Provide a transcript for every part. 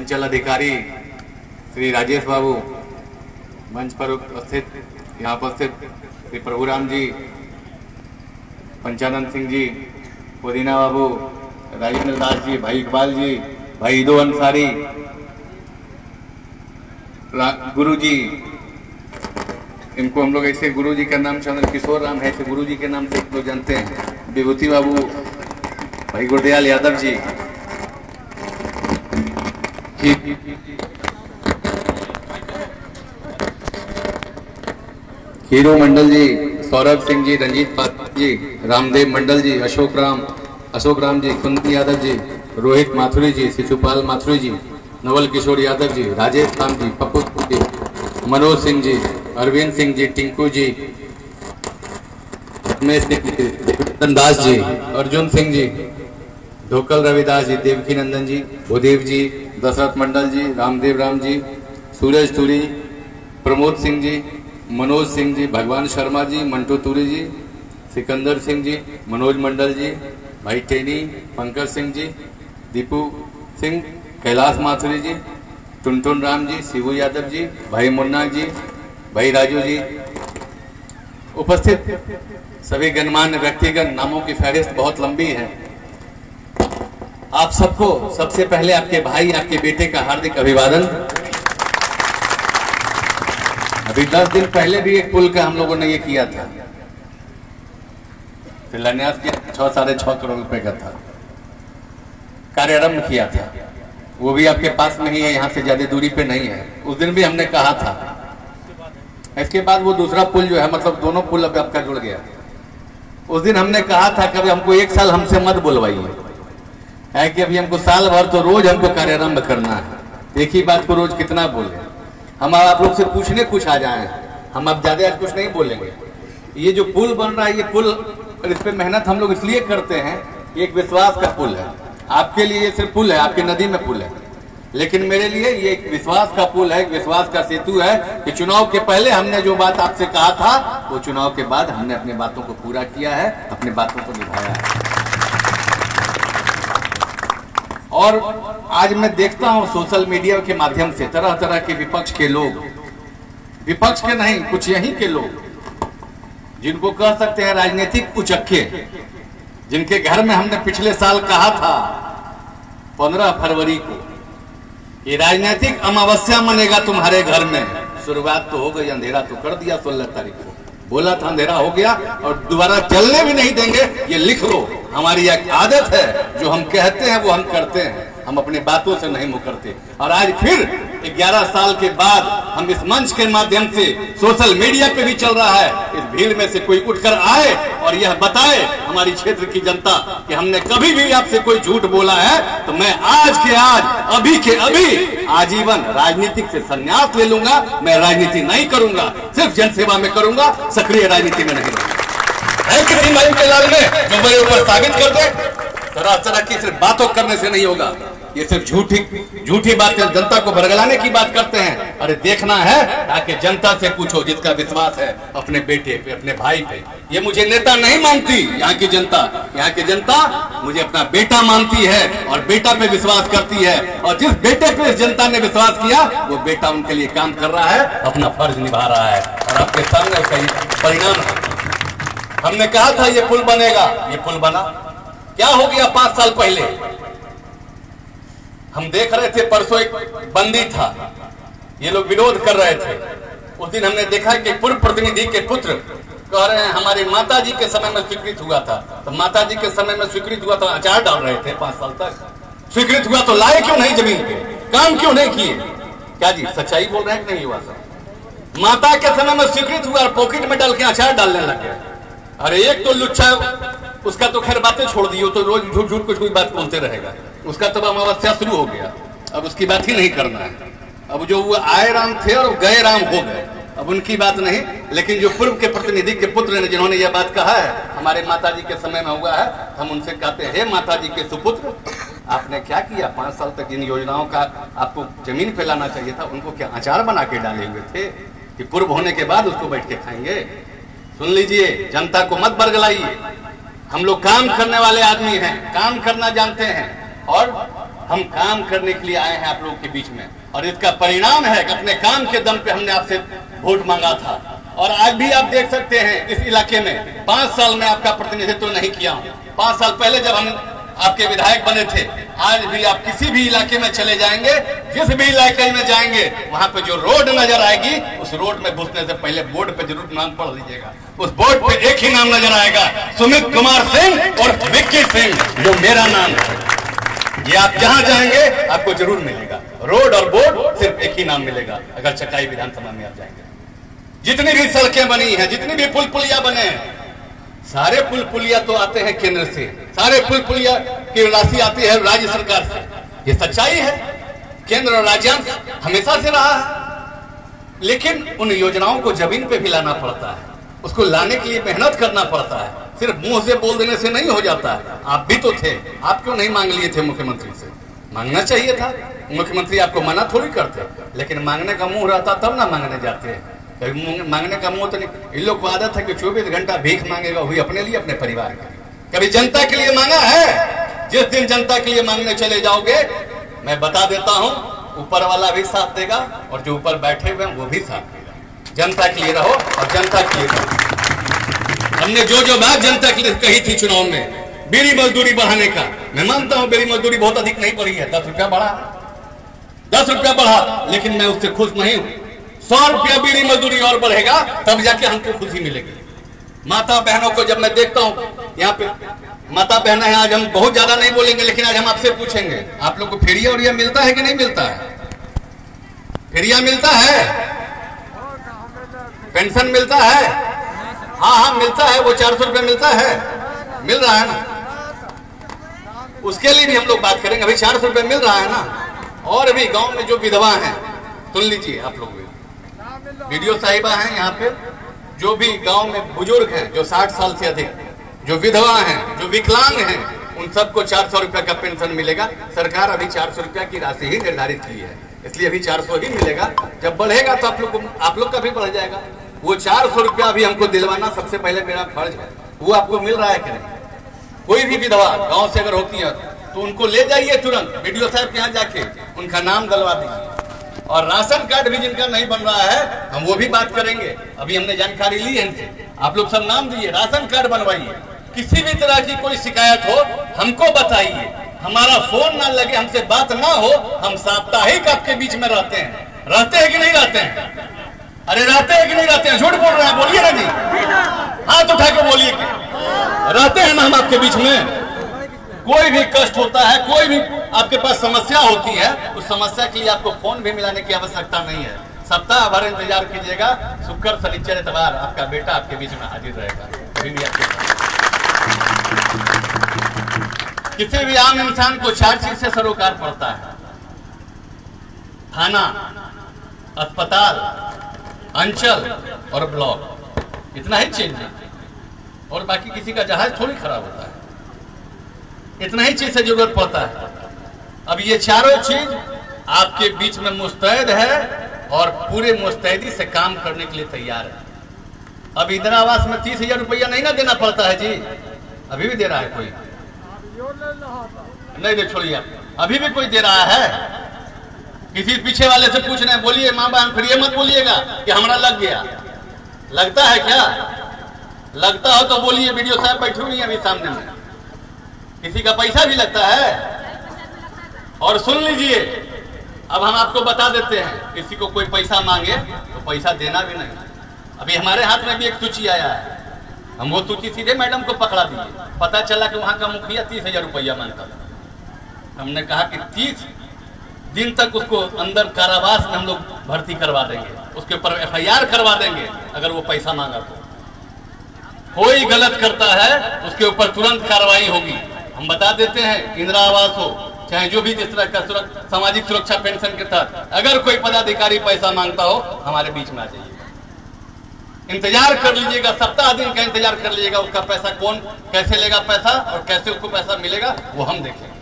अंचल अधिकारी श्री राजेश बाबू, मंच पर उपस्थित यहाँ उपस्थित श्री प्रभुराम जी, पंचानंद सिंह जी, पुदीना बाबू, राजेंद्र दास जी, भाई इकबाल जी, भाई ईदो अंसारी, गुरु जी, इनको हम लोग ऐसे गुरु जी का नाम चंद्र किशोर राम है, ऐसे गुरु जी के नाम से लोग जानते हैं। विभूति बाबू, भाई गुरदयाल यादव जी, हीरो मंडल जी, सौरभ सिंह जी, रंजीत पात्र जी, रामदेव मंडल जी, अशोक राम जी, कुंदन यादव जी, रोहित माथुरी जी, शिशुपाल माथुरी जी, नवल किशोर यादव जी, राजेश राम जी, पप्पू जी, मनोज सिंह जी, अरविंद सिंह जी, टिंकू जी, दास जी, अर्जुन सिंह जी, ढोकल रविदास जी, देवकी नंदन जी, भूदेव जी, दशरथ मंडल जी, रामदेव राम जी, सूरज तुरी, प्रमोद सिंह जी, मनोज सिंह जी, भगवान शर्मा जी, मंटू तुरी जी, सिकंदर सिंह जी, मनोज मंडल जी, भाई टेनी, पंकज सिंह जी, दीपू सिंह, कैलाश माथुरी जी, टुनटुन राम जी, शिवू यादव जी, भाई मुन्ना जी, भाई राजू जी, उपस्थित सभी गणमान्य व्यक्तिगत नामों की फहरिस्त बहुत लंबी है। आप सबको सबसे पहले आपके भाई, आपके बेटे का हार्दिक अभिवादन। अभी 10 दिन पहले भी एक पुल का हम लोगों ने ये किया था, शिलान्यास किया, 6.5 करोड़ रुपए का था, कार्यारंभ किया था। वो भी आपके पास नहीं है, यहाँ से ज्यादा दूरी पे नहीं है। उस दिन भी हमने कहा था। इसके बाद वो दूसरा पुल जो है, मतलब दोनों पुल अब आपका जुड़ गया। उस दिन हमने कहा था कभी हमको 1 साल हमसे मत बुलवाइए, है कि अभी हमको साल भर तो रोज हमको कार्यारंभ करना है। एक ही बात को रोज कितना बोले, हम आप लोग से पूछने कुछ आ जाए, हम अब ज्यादा आज कुछ नहीं बोलेंगे। ये जो पुल बन रहा है, ये पुल, इस पे मेहनत हम लोग इसलिए करते हैं, एक विश्वास का पुल है। आपके लिए ये सिर्फ पुल है, आपकी नदी में पुल है, लेकिन मेरे लिए ये एक विश्वास का पुल है, एक विश्वास का सेतु है कि चुनाव के पहले हमने जो बात आपसे कहा था, वो चुनाव के बाद हमने अपनी बातों को पूरा किया है, अपनी बातों को निभाया है। और आज मैं देखता हूं सोशल मीडिया के माध्यम से तरह तरह के विपक्ष के लोग, विपक्ष के नहीं, कुछ यहीं के लोग, जिनको कह सकते हैं राजनीतिक उचक्के, जिनके घर में हमने पिछले साल कहा था 15 फरवरी को, ये राजनीतिक अमावस्या मनेगा तुम्हारे घर में। शुरुआत तो हो गई, अंधेरा तो कर दिया 16 तारीख को, बोला था अंधेरा हो गया और दोबारा चलने भी नहीं देंगे। ये लिख लो, हमारी एक आदत है, जो हम कहते हैं वो हम करते हैं, हम अपनी बातों से नहीं मुकरते। और आज फिर 11 साल के बाद हम इस मंच के माध्यम से सोशल मीडिया पे भी चल रहा है, इस भीड़ में से कोई उठकर आए और यह बताए हमारी क्षेत्र की जनता कि हमने कभी भी आपसे कोई झूठ बोला है, तो मैं आज के आज, अभी के अभी आजीवन राजनीतिक से संन्यास ले लूंगा। मैं राजनीति नहीं करूंगा, सिर्फ जनसेवा में करूंगा, सक्रिय राजनीति में नहीं रहूंगा। है किसी महिम के लाल में जो मेरे ऊपर साबित कर दे, तरह की सिर्फ बातों करने से नहीं होगा। ये सिर्फ झूठी बातें, जनता को भरगलाने की बात करते हैं। अरे देखना है ताकि जनता से पूछो, जिसका विश्वास है अपने बेटे पे, अपने भाई पे। ये मुझे नेता नहीं मानती, यहाँ की जनता मुझे अपना बेटा मानती है और बेटा पे विश्वास करती है। और जिस बेटे पे इस जनता ने विश्वास किया, वो बेटा उनके लिए काम कर रहा है, अपना फर्ज निभा रहा है और आपके सामने उसका परिणाम है। हमने कहा था ये पुल बनेगा, ये पुल बना। क्या हो गया 5 साल पहले? हम देख रहे थे, परसों एक बंदी था, ये लोग विरोध कर रहे थे। उस दिन हमने देखा कि पूर्व प्रतिनिधि के पुत्र कह रहे हैं हमारी माता जी के समय में स्वीकृत हुआ था। तो माता जी के समय में स्वीकृत हुआ था, अचार डाल रहे थे 5 साल तक। स्वीकृत हुआ तो लाए क्यों नहीं जमीन पे, काम क्यों नहीं किए? क्या जी सच्चाई बोल रहे हैं कि नहीं हुआ सर? माता के समय में स्वीकृत हुआ और पॉकेट में डाल के अचार डालने लग गया। अरे एक तो लुच्चा, उसका तो खैर बातें छोड़ दी, तो रोज झूठ झूठ कुछ कोई बात बोलते रहेगा, उसका तो अमावस्या शुरू हो गया, अब उसकी बात ही नहीं करना है। अब जो वो आए राम थे और गए राम हो गए, अब उनकी बात नहीं। लेकिन जो पूर्व के प्रतिनिधि के पुत्र ने, जिन्होंने यह बात कहा है हमारे माताजी के समय में हुआ है, हम उनसे कहते हैं, हे माताजी के सुपुत्र, आपने क्या किया? 5 साल तक जिन योजनाओं का आपको जमीन पे लाना चाहिए था, उनको क्या अचार बना के डाले हुए थे कि पूर्व होने के बाद उसको बैठ के खाएंगे? सुन लीजिए, जनता को मत बरगलाइए। हम लोग काम करने वाले आदमी हैं, काम करना जानते हैं और हम काम करने के लिए आए हैं आप लोगों के बीच में, और इसका परिणाम है कि अपने काम के दम पे हमने आपसे वोट मांगा था। और आज भी आप देख सकते हैं इस इलाके में 5 साल में आपका प्रतिनिधित्व नहीं किया हूं। 5 साल पहले जब हम आपके विधायक बने थे, आज भी आप किसी भी इलाके में चले जाएंगे, जिस भी इलाके में जाएंगे, वहां पे जो रोड नजर आएगी, उस रोड में घुसने से पहले बोर्ड पे जरूर नाम पढ़ लीजिएगा। उस बोर्ड पे एक ही नाम नजर आएगा, सुमित कुमार सिंह और विक्की सिंह, जो मेरा नाम है। ये आप जहां जाएंगे आपको जरूर मिलेगा, रोड और बोर्ड सिर्फ एक ही नाम मिलेगा अगर चकाई विधानसभा में आप जाएंगे। जितनी भी सड़कें बनी हैं, जितनी भी पुल पुलिया बने हैं, सारे पुल पुलिया तो आते हैं केंद्र से, सारे पुल पुलिया की राशि आती है राज्य सरकार से। ये सच्चाई है, केंद्र और राज्यांश हमेशा से रहा है। लेकिन उन योजनाओं को जमीन पे भी लाना पड़ता है, उसको लाने के लिए मेहनत करना पड़ता है। सिर्फ मुंह से बोल देने से नहीं हो जाता है। आप भी तो थे, आप क्यों नहीं मांग लिए थे मुख्यमंत्री से? मांगना चाहिए था, मुख्यमंत्री आपको मना थोड़ी करते, लेकिन मांगने का मुंह रहता तब ना मांगने जाते हैं। मांगने का मुंह तो नहीं। इन लोग को आदत है कि 24 घंटा भीख मांगेगा, वही अपने लिए, अपने परिवार के लिए। कभी जनता के लिए मांगा है? जिस दिन जनता के लिए मांगने चले जाओगे, मैं बता देता हूं, ऊपर वाला भी साथ देगा और जो ऊपर बैठे हुए हैं वो भी साथ देगा। जनता के लिए रहो और जनता के लिए रहो। हमने जो बात जनता के लिए कही थी चुनाव में, बीड़ी मजदूरी बढ़ाने का, मैं मानता हूं बीड़ी मजदूरी बहुत अधिक नहीं बढ़ी है, 10 रुपया बढ़ा, 10 रुपया बढ़ा, लेकिन मैं उससे खुश नहीं हूं। 100 रुपया बीड़ी मजदूरी और बढ़ेगा, तब जाके हमको खुशी मिलेगी। माता बहनों को जब मैं देखता हूँ, यहाँ पे माता बहना है, आज हम बहुत ज्यादा नहीं बोलेंगे, लेकिन आज हम आपसे पूछेंगे, आप लोग को फेरिया उरिया मिलता है कि नहीं मिलता है? फेरिया मिलता है? पेंशन मिलता है? हाँ हाँ मिलता है, वो 400 रुपया मिलता है, मिल रहा है ना? उसके लिए भी हम लोग बात करेंगे। अभी 400 रुपया मिल रहा है ना। और भी गांव में जो विधवा हैं, सुन लीजिए आप लोग, वीडियो साहिबा हैं यहाँ पे, जो भी गांव में बुजुर्ग हैं, जो 60 साल से अधिक, जो विधवा हैं, जो विकलांग हैं, उन सबको 400 रुपया का पेंशन मिलेगा। सरकार अभी 400 रुपया की राशि ही निर्धारित की है, इसलिए अभी 400 ही मिलेगा। जब बढ़ेगा तो आप लोग का भी बढ़ जाएगा। वो 400 रुपया भी हमको दिलवाना सबसे पहले मेरा फर्ज है। वो आपको मिल रहा है कि नहीं? कोई भी विधवा गाँव से अगर होती है तो उनको ले जाइए तुरंत वीडियो साहब के यहाँ जाके, उनका नाम डलवा दीजिए। और राशन कार्ड भी जिनका नहीं बन रहा है, हम वो भी बात करेंगे। अभी हमने जानकारी ली है इनसे, आप लोग सब नाम दिए, राशन कार्ड बनवाइए। किसी भी तरह की कोई शिकायत हो हमको बताइए, हमारा फोन ना लगे, हमसे बात ना हो, हम साप्ताहिक आपके बीच में रहते हैं। रहते हैं कि नहीं रहते हैं? अरे रहते हैं कि नहीं रहते हैं? झूठ बोल रहे हैं, बोलिए ना जी, हाथ उठा के बोलिए कि रहते हैं ना हम आपके बीच में। कोई भी कष्ट होता है, कोई भी आपके पास समस्या होती है, उस समस्या के लिए आपको फोन भी मिलाने की आवश्यकता नहीं है। सप्ताह भर इंतजार कीजिएगा, शुक्र शनिचर इतवार आपका बेटा आपके बीच में हाजिर रहेगा। कभी भी आपके किसी भी आम इंसान को 4 चीज से सरोकार पड़ता है: थाना, अस्पताल, अंचल और ब्लॉक। इतना ही चीज है, और बाकी किसी का जहाज थोड़ी खराब होता है। इतना ही चीज से जरूरत पड़ता है। अब ये चारों चीज आपके बीच में मुस्तैद है और पूरे मुस्तैदी से काम करने के लिए तैयार है। अब इंदिरा आवास में 30,000 रुपया नहीं ना देना पड़ता है जी? अभी भी दे रहा है कोई? नहीं दे, छोड़िए आप, अभी भी कोई दे रहा है? किसी पीछे वाले से पूछ रहे हैं, बोलिए माँ बहन, फिर ये मत बोलिएगा कि हमारा लग गया। लगता है क्या? लगता हो तो बोलिए, वीडियो साहब बैठे हुई है अभी सामने में। किसी का पैसा भी लगता है? और सुन लीजिए, अब हम आपको बता देते हैं, किसी को कोई पैसा मांगे तो पैसा देना भी नहीं। अभी हमारे हाथ में भी एक सूची आया है, हम वो सूची सीधे मैडम को पकड़ा दिए। पता चला कि वहां का मुखिया 30,000 रुपया मांगता था। हमने कहा कि 30 दिन तक उसको अंदर कारावास में हम लोग भर्ती करवा देंगे, उसके ऊपर FIR करवा देंगे अगर वो पैसा मांगा तो। कोई गलत करता है उसके ऊपर तुरंत कार्रवाई होगी। हम बता देते हैं, इंदिरा आवास हो चाहे जो भी जिस तरह का सामाजिक सुरक्षा पेंशन के तहत अगर कोई पदाधिकारी पैसा मांगता हो, हमारे बीच में आ जाइए। इंतजार कर लीजिएगा, सप्ताह दिन का इंतजार कर लीजिएगा। उसका पैसा कौन कैसे लेगा पैसा और कैसे उसको पैसा मिलेगा वो हम देखेंगे।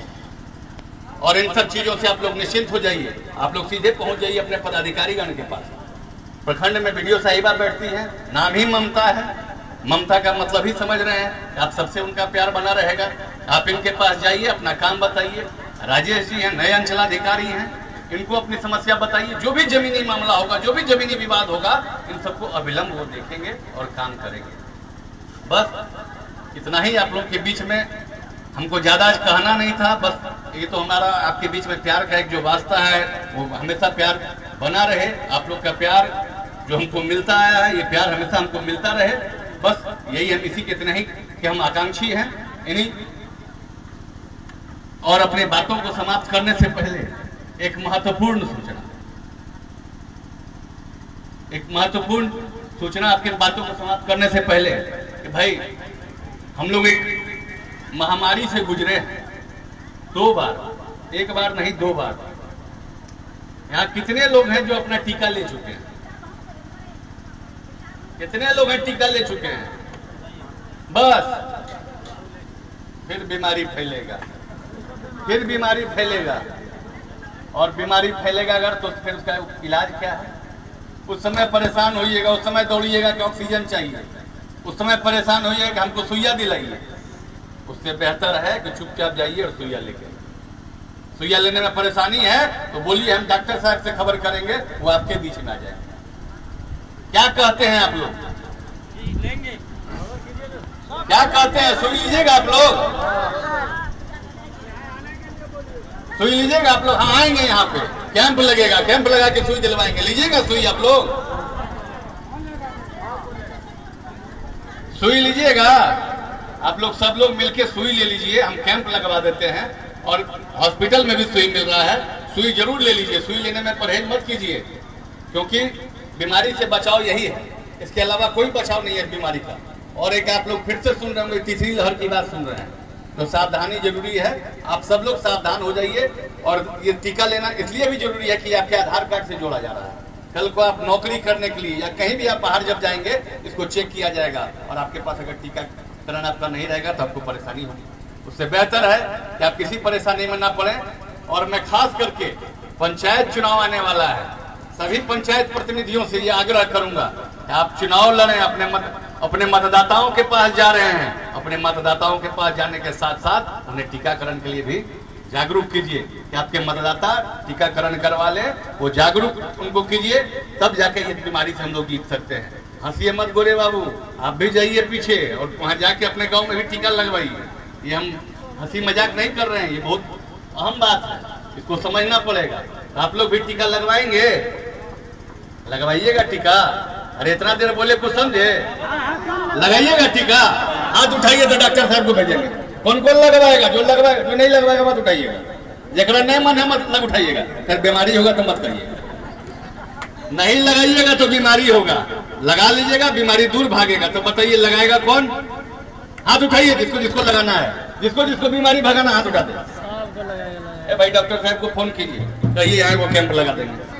और इन सब चीजों से आप लोग निश्चिंत हो जाइए। आप लोग सीधे पहुंच जाइए अपने पदाधिकारीगण के पास। प्रखंड में वीडियो साहिबा बैठती है, नाम ही ममता है। ममता का मतलब ही समझ रहे हैं, आप सबसे उनका प्यार बना रहेगा। आप इनके पास जाइए, अपना काम बताइए। राजेश जी हैं, नए अंचलाधिकारी हैं, इनको अपनी समस्या बताइए। जो भी जमीनी मामला होगा, जो भी जमीनी विवाद होगा, इन सबको अविलंब वो देखेंगे और काम करेंगे। बस इतना ही आप लोग के बीच में हमको ज्यादा कहना नहीं था। बस ये तो हमारा आपके बीच में प्यार का एक जो वास्ता है वो हमेशा प्यार बना रहे। आप लोग का प्यार जो हमको मिलता आया है, ये प्यार हमेशा हमको मिलता रहे। बस यही हम इसी के इतने ही कि हम आकांक्षी हैं इन्हीं। और अपने बातों को समाप्त करने से पहले एक महत्वपूर्ण सूचना आपके बातों को समाप्त करने से पहले कि भाई हम लोग एक महामारी से गुजरे हैं 2 बार, 1 बार नहीं 2 बार। यहाँ कितने लोग हैं जो अपना टीका ले चुके हैं? कितने लोग हैं टीका ले चुके हैं? बस फिर बीमारी फैलेगा, फिर बीमारी फैलेगा, और बीमारी फैलेगा अगर तो फिर उसका इलाज क्या है? उस समय परेशान होइएगा, उस समय दौड़िएगा कि ऑक्सीजन चाहिए, उस समय परेशान होइएगा कि हमको सुइया दिलाइए। उससे बेहतर है कि चुपचाप जाइए और सुइया लेके। सुइया लेने में परेशानी है तो बोलिए, हम डॉक्टर साहब से खबर करेंगे, वो आपके बीच में आ जाएंगे। क्या कहते हैं आप लोग? क्या कहते हैं? सुई लीजिएगा आप लोग? सुई लीजिएगा आप लोग? हाँ, आएंगे यहाँ पे, कैंप लगेगा, कैंप लगा के सुई दिलवाएंगे। लीजिएगा सुई आप लोग? सुई लीजिएगा आप लोग? सब लोग मिलके सुई ले लीजिए, हम कैंप लगवा देते हैं। और हॉस्पिटल में भी सुई मिल रहा है, सुई जरूर ले लीजिए। सुई लेने में परहेज मत कीजिए, क्योंकि बीमारी से बचाव यही है, इसके अलावा कोई बचाव नहीं है बीमारी का। और एक आप लोग फिर से सुन रहे होंगे, तीसरी लहर की बात सुन रहे हैं, तो सावधानी जरूरी है। आप सब लोग सावधान हो जाइए। और ये टीका लेना इसलिए भी जरूरी है कि आपके आधार कार्ड से जोड़ा जा रहा है। कल को आप नौकरी करने के लिए या कहीं भी आप बाहर जब जाएंगे, इसको चेक किया जाएगा, और आपके पास अगर टीकाकरण आपका नहीं रहेगा तो आपको परेशानी होगी। उससे बेहतर है कि आप किसी परेशानी में ना पड़े। और मैं खास करके पंचायत चुनाव आने वाला है, सभी पंचायत प्रतिनिधियों से ये आग्रह करूंगा कि आप चुनाव लड़ें, अपने मतदाताओं के पास जा रहे हैं, अपने मतदाताओं के पास जाने के साथ साथ उन्हें टीकाकरण के लिए भी जागरूक कीजिए कि आपके मतदाता टीकाकरण करवा ले। वो जागरूक उनको कीजिए, तब जाके इस बीमारी से हम लोग जीत सकते हैं। हंसिए मत गोरे बाबू, आप भी जाइए पीछे और वहां जाके अपने गांव में भी टीका लगवाइए। ये हम हंसी मजाक नहीं कर रहे हैं, ये बहुत अहम बात है, इसको समझना पड़ेगा। तो आप लोग भी टीका लगवाएंगे? लगवाइएगा टीका। अरे इतना देर बोले कुछ समझे? लगाइएगा टीका। हाथ उठाइए तो डॉक्टर साहब को भेजेंगे। कौन कौन लगवाएगा? जो लगवाएगा, जो नहीं लगवाएगा मत उठाइएगा। जरा नहीं मन है मत उठाइएगा, फिर बीमारी होगा तो मत करिएगा। नहीं लगाइएगा तो बीमारी होगा, लगा लीजिएगा, बीमारी दूर भागेगा। तो बताइए लगाएगा कौन? हाथ उठाइए जिसको जिसको लगाना है, जिसको जिसको बीमारी भगाना, हाथ उठा दे। भाई डॉक्टर साहब को फोन कीजिए, कहिए यहाँ वो कैंप लगा देंगे।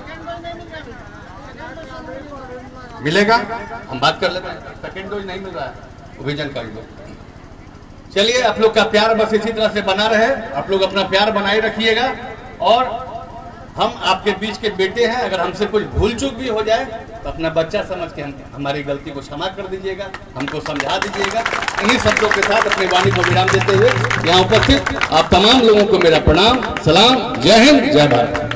मिलेगा, हम बात कर लेते हैं। सेकेंड डोज नहीं मिल रहा है, वो भी जानकारी दो। चलिए, आप लोग का प्यार बस इसी तरह से बना रहे, आप लोग अपना प्यार बनाए रखिएगा। और हम आपके बीच के बेटे हैं, अगर हमसे कुछ भूल चूक भी हो जाए तो अपना बच्चा समझ के हमारी गलती को क्षमा कर दीजिएगा, हमको समझा दीजिएगा। इन्हीं शब्दों के साथ अपनी वाणी को विराम देते हुए यहाँ उपस्थित आप तमाम लोगों को मेरा प्रणाम, सलाम, जय हिंद, जय भारत।